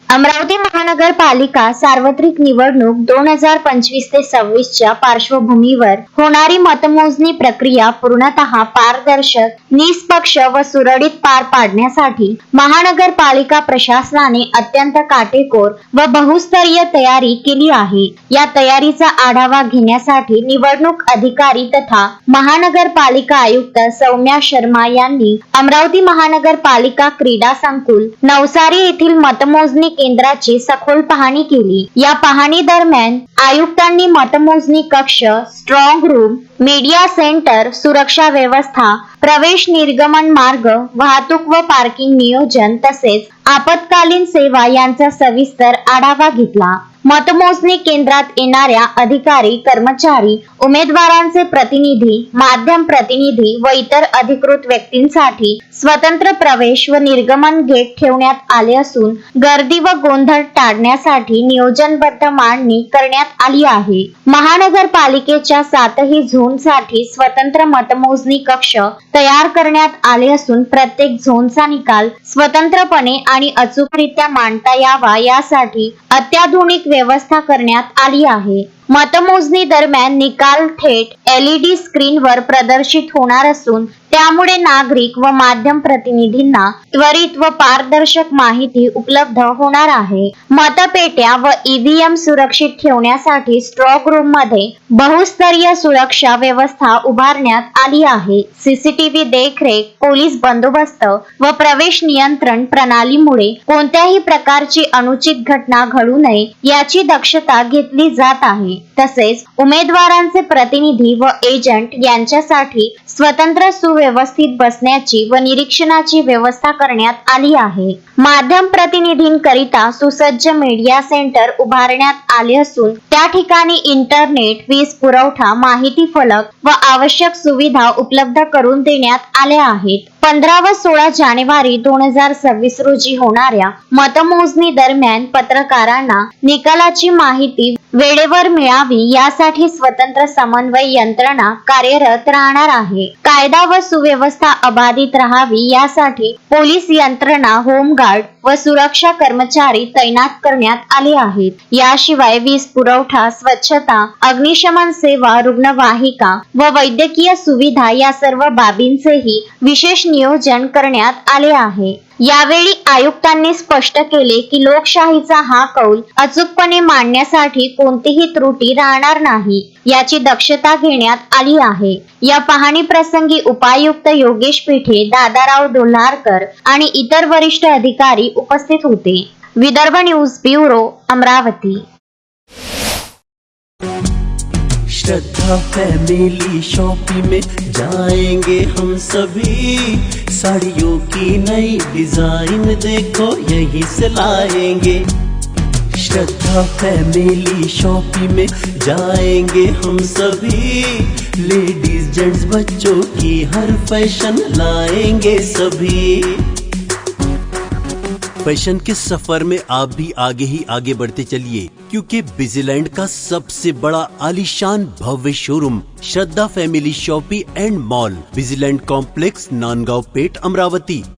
अमरावती महानगरपालिका सार्वत्रिक निवडणूक 2025 ते 26 च्या पार्श्वभूमीवर होणारी मतमोजणी प्रक्रिया पूर्णतः पारदर्शक, निष्पक्ष व सुरळीत पार पाडण्यासाठी महानगरपालिका प्रशासनाने अत्यंत काटेकोर व बहुस्तरीय तयारी केली आहे। या तयारीचा आढावा घेण्यासाठी निवडणूक अधिकारी तथा महानगरपालिका आयुक्त सौम्या शर्मा यांनी अमरावती महानगरपालिका क्रीडा संकुल नवसारी येथील मतमोजणी केंद्राची सखोल पाहणी केली। या पाहणी दरम्यान आयुक्तांनी मतमोजणी कक्ष, स्ट्रॉंग रूम, मीडिया सेंटर, सुरक्षा व्यवस्था, प्रवेश निर्गमन मार्ग, वाहतूक व पार्किंग नियोजन तसेच आपत्कालीन सेवा यांचा सविस्तर आढावा घेतला। मतमोजणी केंद्रात येणाऱ्या अधिकारी, कर्मचारी, उमेदवारांचे प्रतिनिधी, माध्यम प्रतिनिधी व इतर अधिकृत व्यक्तींसाठी स्वतंत्र प्रवेश व निर्गमन गेट ठेवण्यात आले असून गर्दी व गोंधळ टाळण्यासाठी नियोजनबद्ध मांडणी करण्यात आली आहे। महानगरपालिकेच्या 7ही झोनसाठी स्वतंत्र मतमोजणी कक्ष तयार करण्यात आले असून प्रत्येक झोनचा निकाल स्वतंत्रपणे आणि अचूकरित्या मांडता यावा यासाठी अत्याधुनिक व्यवस्था करण्यात आली आहे। मतमोजणी दरम्यान निकाल थेट LED स्क्रीनवर प्रदर्शित होणार असून त्यामुळे नागरिक व माध्यम प्रतिनिधींना त्वरित व पारदर्शक माहिती उपलब्ध होणार आहे। मतपेट्या व EVM सुरक्षित ठेवण्यासाठी स्ट्रॉंग रूम मध्ये बहुस्तरीय सुरक्षा व्यवस्था उभारण्यात आली आहे। CCTV देखरेख, पोलीस बंदोबस्त व प्रवेश नियंत्रण प्रणालीमुळे कोणत्याही प्रकारची अनुचित घटना घडू नये याची दक्षता घेतली जात आहे। तसेच उमेदवारांचे प्रतिनिधी व एजंट यांच्यासाठी स्वतंत्र सुव्यवस्थित बसण्याची व निरीक्षणाची व्यवस्था करण्यात आली आहे। माध्यम प्रतिनिधींकरिता सुसज्ज मीडिया सेंटर उभारण्यात आले असून त्या ठिकाणी इंटरनेट, वीज पुरवठा, माहिती फलक व आवश्यक सुविधा उपलब्ध करून देण्यात आल्या आहेत। 15 व 16 जानेवारी 2026 रोजी होणाऱ्या मतमोजणी दरम्यान पत्रकारांना निकालाची माहिती वेळेवर मिळावी यासाठी स्वतंत्र समन्वय यंत्रणा कार्यरत राहणार आहे। कायदा व सुव्यवस्था अबाधित राहावी यासाठी पोलीस यंत्रणा, होमगार्ड व सुरक्षा कर्मचारी तैनात करण्यात आले आहेत। याशिवाय वीज पुरवठा, स्वच्छता, अग्निशमन सेवा, रुग्णवाहिका व वैद्यकीय सुविधा या सर्व बाबींचेही विशेष नियोजन करण्यात आले आहे। यावेळी आयुक्तांनी स्पष्ट केले की लोकशाहीचा हा कौल अचूकपणे मांडण्यासाठी कोणतीही त्रुटी राहणार नाही याची दक्षता घेण्यात आली आहे। या पाहणी प्रसंगी उपायुक्त योगेश पिठे, दादाराव डोल्हारकर आणि इतर वरिष्ठ अधिकारी उपस्थित होते। Vidarbha news bureau, Amravati. Shraddha family shopping में जाएंगे हम सभी, साड़ियों की नई डिजाइन देखो यहीं से लाएंगे। श्रद्धा फैमिली शॉपिंग में जाएंगे हम सभी, लेडीज जेंट्स बच्चों की हर फैशन लाएंगे सभी। फैशन के सफर में आप भी आगे ही आगे बढ़ते चलिए, क्योंकि बिजीलैंड का सबसे बड़ा आलीशान भव्य showroom Shraddha family shopping and mall, Busyland complex, Nandgaon Peth, Amravati.